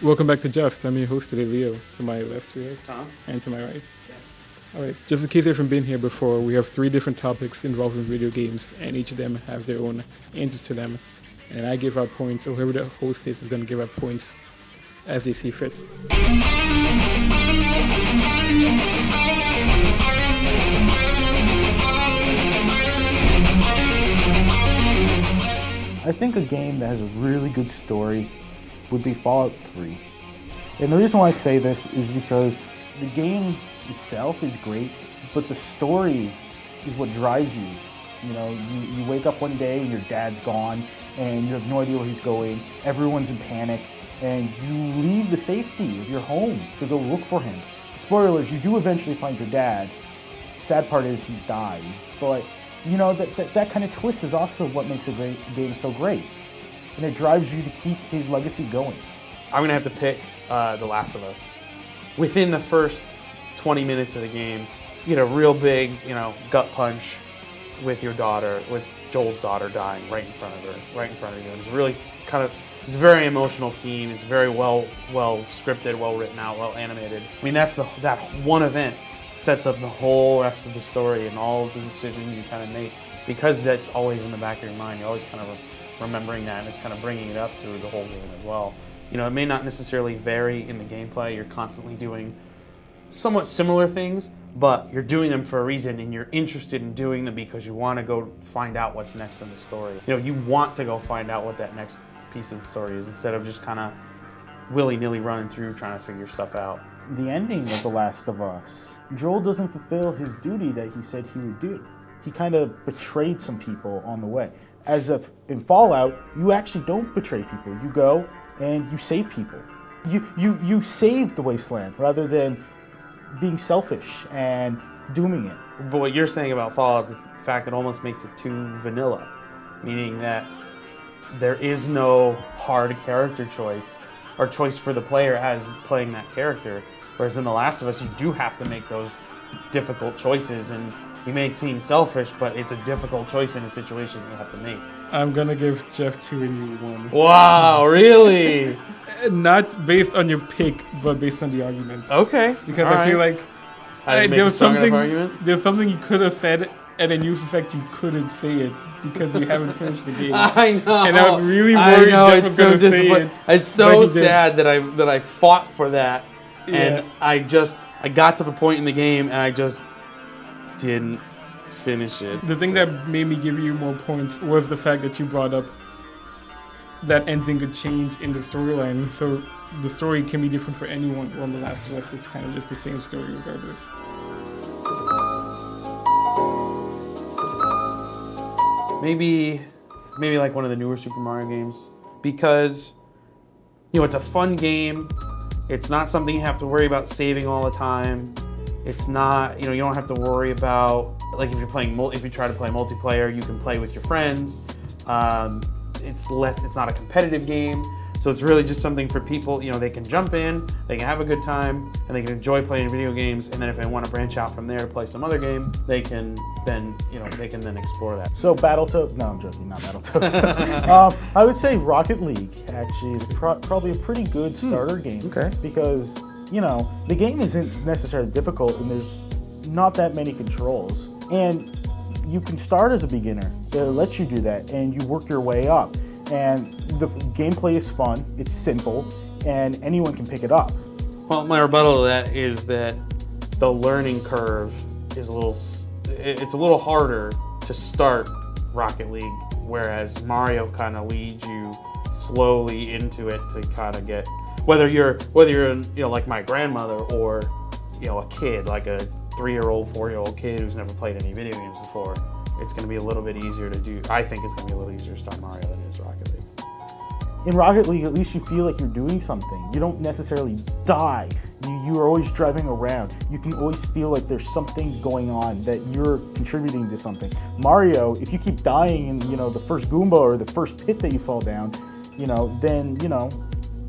Welcome back to Joust. I'm your host today, Leo. To my left here, Tom. and to my right. Yeah. All right. Just in case you haven't been here before, we have 3 different topics involving video games, and each of them have their own answers to them. And I give out points, or whoever the host is going to give out points as they see fit. I think a game that has a really good story would be Fallout 3. And the reason why I say this is because the game itself is great, but the story is what drives you. You know, you wake up one day and your dad's gone and you have no idea where he's going. Everyone's in panic and you leave the safety of your home to go look for him. Spoilers, you do eventually find your dad. Sad part is he dies, but you know, that kind of twist is also what makes a great game so great. And it drives you to keep his legacy going. I'm going to have to pick The Last of Us. Within the first 20 minutes of the game, you get a real big, gut punch with your daughter, with Joel's daughter dying right in front of her, right in front of you. It's really it's a very emotional scene. It's very well scripted, well written out, well animated. I mean, that one event sets up the whole rest of the story and all of the decisions you kind of make. Because that's always in the back of your mind, you're always kind of remembering that, and it's kind of bringing it up through the whole game as well. You know, it may not necessarily vary in the gameplay. You're constantly doing somewhat similar things, but you're doing them for a reason, and you're interested in doing them because you want to go find out what's next in the story. You know, you want to go find out what that next piece of the story is instead of just kind of willy-nilly running through trying to figure stuff out. The ending of The Last of Us, Joel doesn't fulfill his duty that he said he would do. He kind of betrayed some people on the way. As if in Fallout, you actually don't betray people. You go and you save people. You save the wasteland rather than being selfish and dooming it. But what you're saying about Fallout is the fact it almost makes it too vanilla, meaning that there is no hard character choice or choice for the player as playing that character. Whereas in The Last of Us, you do have to make those difficult choices, and you may seem selfish, but it's a difficult choice in a situation you have to make. I'm going to give Jeff 2 and you 1. Wow, really? Not based on your pick, but based on the argument. Okay. Because I feel like there's something you could have said, and then you fact you couldn't say it because you haven't finished the game. I know. And I was really worried Jeff was going to say it. It's so sad that I fought for that, and yeah. I got to the point in the game, and I just didn't finish it. The thing that made me give you more points was the fact that you brought up that ending could change in the storyline. So the story can be different for anyone. On The Last of Us, it's kind of just the same story regardless. Maybe like one of the newer Super Mario games, because it's a fun game. It's not something you have to worry about saving all the time. It's not, you don't have to worry about, like if you try to play multiplayer, you can play with your friends. It's not a competitive game. So it's really just something for people, they can jump in, they can have a good time, and they can enjoy playing video games. And then if they want to branch out from there to play some other game, they can then explore that. So Battletoads, no, I'm joking, not Battletoads. I would say Rocket League actually is probably a pretty good starter game. Okay. Because, the game isn't necessarily difficult and there's not that many controls. And you can start as a beginner. It lets you do that and you work your way up. And the gameplay is fun, it's simple, and anyone can pick it up. Well, my rebuttal to that is that the learning curve is it's a little harder to start Rocket League, whereas Mario kind of leads you slowly into it to kind of get, whether you're like my grandmother or a kid, like a 3-year-old, 4-year-old kid who's never played any video games before. It's going to be a little bit easier to do. I think it's going to be a little easier to start Mario than it is Rocket League. In Rocket League, at least you feel like you're doing something. You don't necessarily die. You are always driving around. You can always feel like there's something going on, that you're contributing to something. Mario, if you keep dying in the first Goomba or the first pit that you fall down, then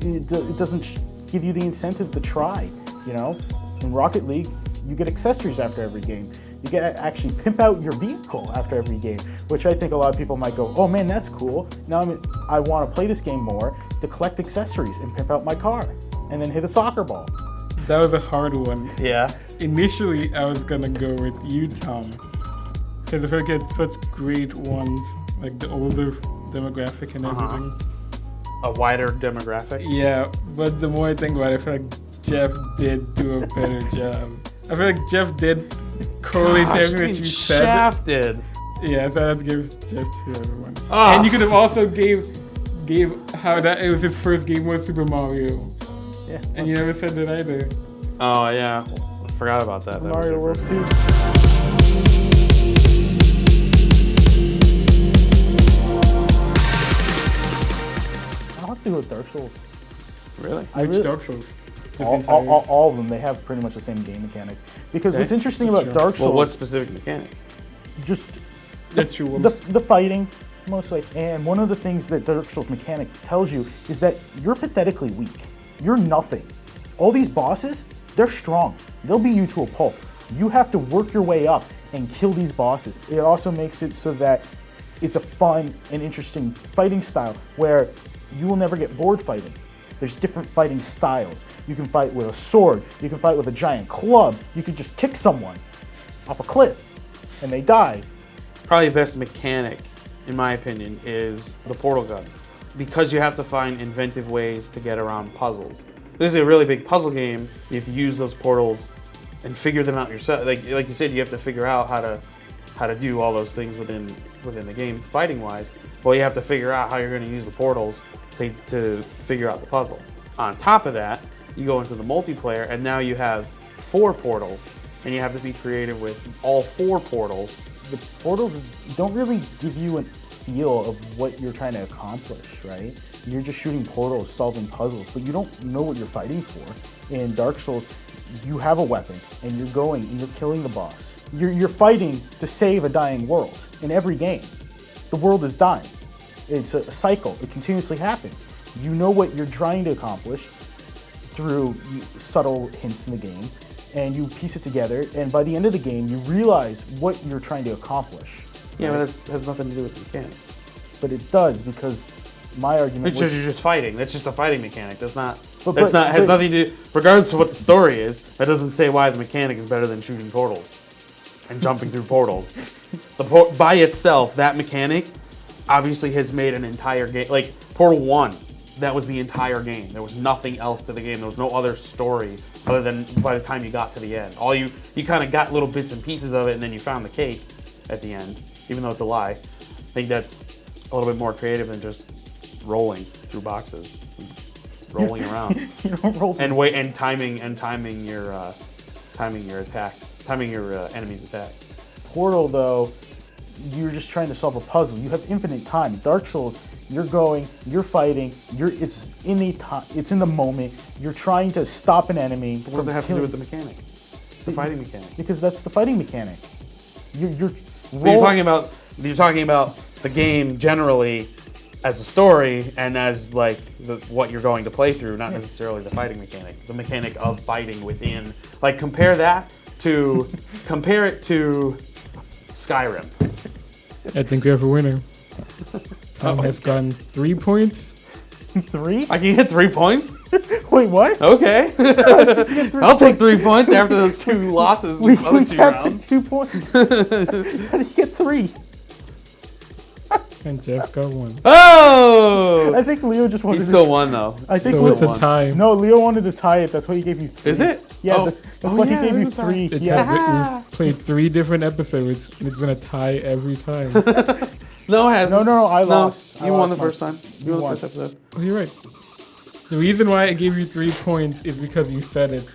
it doesn't give you the incentive to try. In Rocket League, you get accessories after every game. You get to actually pimp out your vehicle after every game, which I think a lot of people might go, oh man, that's cool. Now I want to play this game more. to collect accessories and pimp out my car, and then hit a soccer ball. That was a hard one. Yeah. Initially, I was gonna go with you, Tom, because I feel like you had such great ones, like the older demographic and everything. A wider demographic. Yeah, but the more I think about it, I feel like Jeff did do a better job. I feel like Jeff did correlate everything that you said. Shafted. Yeah, so I'd give Jeff 2 everyone. Ah. And you could have also gave how that it was his first game was Super Mario. Yeah. And you never said that either. Oh yeah, forgot about that. That was Mario your World first 2. I'll have to go with Dark Souls. Really? Which Dark Souls? All of them, they have pretty much the same game mechanic. Because what's interesting That's about true. Dark Souls, Well, what specific mechanic? just That's true. the fighting, mostly. And one of the things that Dark Souls mechanic tells you is that you're pathetically weak. You're nothing. All these bosses, they're strong. They'll beat you to a pulp. You have to work your way up and kill these bosses. It also makes it so that it's a fun and interesting fighting style where you will never get bored fighting. There's different fighting styles. You can fight with a sword, you can fight with a giant club, you can just kick someone off a cliff and they die. Probably the best mechanic, in my opinion, is the portal gun. Because you have to find inventive ways to get around puzzles. This is a really big puzzle game. You have to use those portals and figure them out yourself. Like you said, you have to figure out how to do all those things within the game, fighting wise. Well, you have to figure out how you're going to use the portals to figure out the puzzle. On top of that, you go into the multiplayer, and now you have 4 portals, and you have to be creative with all 4 portals. The portals don't really give you a feel of what you're trying to accomplish, right? You're just shooting portals, solving puzzles, but you don't know what you're fighting for. In Dark Souls, you have a weapon, and you're going and you're killing the boss. You're fighting to save a dying world in every game. The world is dying. It's a cycle. It continuously happens. You know what you're trying to accomplish through subtle hints in the game, and you piece it together, and by the end of the game, you realize what you're trying to accomplish. Yeah, but that has nothing to do with the mechanic. But it does, because my argument It's just, you're just fighting. That's just a fighting mechanic. Has But- nothing to do, regardless of what the story is, that doesn't say why the mechanic is better than shooting portals and jumping through portals. By itself, that mechanic obviously has made an entire game. Like Portal 1, that was the entire game. There was nothing else to the game. There was no other story other than by the time you got to the end. You kind of got little bits and pieces of it, and then you found the cake at the end, even though it's a lie. I think that's a little bit more creative than just rolling through boxes, rolling around, you don't roll and timing your attacks, timing your enemy's attack. Portal, though, you're just trying to solve a puzzle. You have infinite time. Dark Souls, you're going, you're fighting, it's in the moment. You're trying to stop an enemy. What does it have to do with the mechanic? The fighting mechanic. Because that's the fighting mechanic. You're talking about the game generally as a story and as like what you're going to play through, not necessarily the fighting mechanic. The mechanic of fighting within. Like compare it to Skyrim. I think we have a winner. Tom has gotten 3 points. 3? I can get 3 points? Wait, what? Okay. I'll take 3 points after those 2 losses in the other 2 got rounds. 2 points. How did you get 3? And Jeff got 1. Oh! I think Leo just wanted He to... still won, though. I think So Leo it's a tie. No, Leo wanted to tie it. That's why he gave you 3. Is it? Yeah, Oh. that's why he gave you 3. We've Yeah. played 3 different episodes, and it's been a tie every time. No, it hasn't. No, I lost. I You won the lost first time. You won the first episode. Oh, you're right. The reason why I gave you 3 points is because you said it.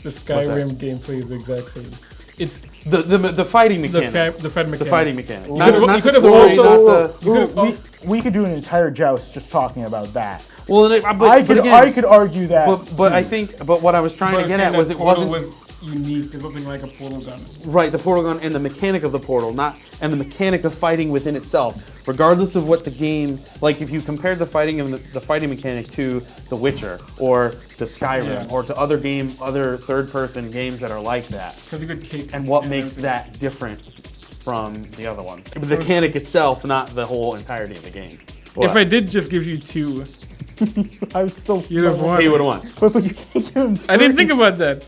The Skyrim gameplay is the exact same. It's The fighting mechanic. the fight mechanic. The fighting mechanic. You Not the could've story, also- not the... We could do an entire joust just talking about that. Well, I could argue that. But what I was trying to get at was it Portal wasn't was unique. There's nothing like a portal gun. right. The portal gun and the mechanic of the portal, and the mechanic of fighting within itself. Regardless of what the game, like if you compared the fighting and the fighting mechanic to The Witcher or to Skyrim or to other third-person games that are like that, and what makes that different from the other ones? The mechanic itself, not the whole entirety of the game. If I did just give you 2, I would still. You'd have won. He would have won. But you can't give him. I didn't think about that.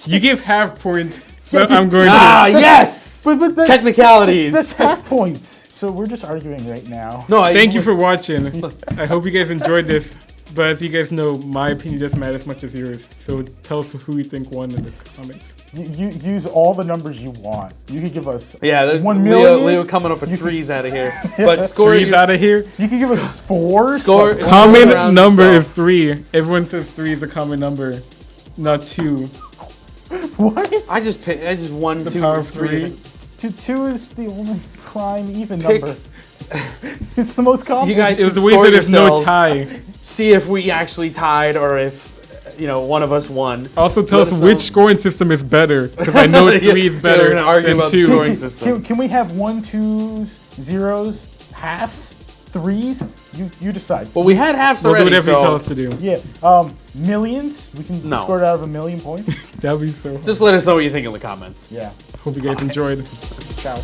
You gave half points. So I'm going Ah, to. yes! But Technicalities. that's half points. So we're just arguing right now. No, Thank you for watching. I hope you guys enjoyed this. But as you guys know, my opinion doesn't matter as much as yours. So tell us who you think won in the comments. You use all the numbers you want. You could give us Yeah, 1 million. Leo coming up with threes out of here. But scoring Three's out of here. You could give us 4. Score- So- Common around number himself. is 3. Everyone says 3 is a common number, not 2. What? I just won The 2 power or of 3. 2 is the only prime even Pick- number. It's the most common. You guys It can was the way score that there's no yourselves. tie. See if we actually tied or if one of us won. Also tell Let us us which know. scoring system is better, because I know 3 is Yeah, we're better gonna argue than about 2. scoring system. Can we have 1, 2, zeros, halves, threes? You decide. Well, we had halves We'll do already, whatever you tell so us to do. Yeah. Millions. We can No. score it out of 1,000,000 points. That would be so hard. just let us know what you think in the comments. Yeah. Hope you guys enjoyed. Ciao.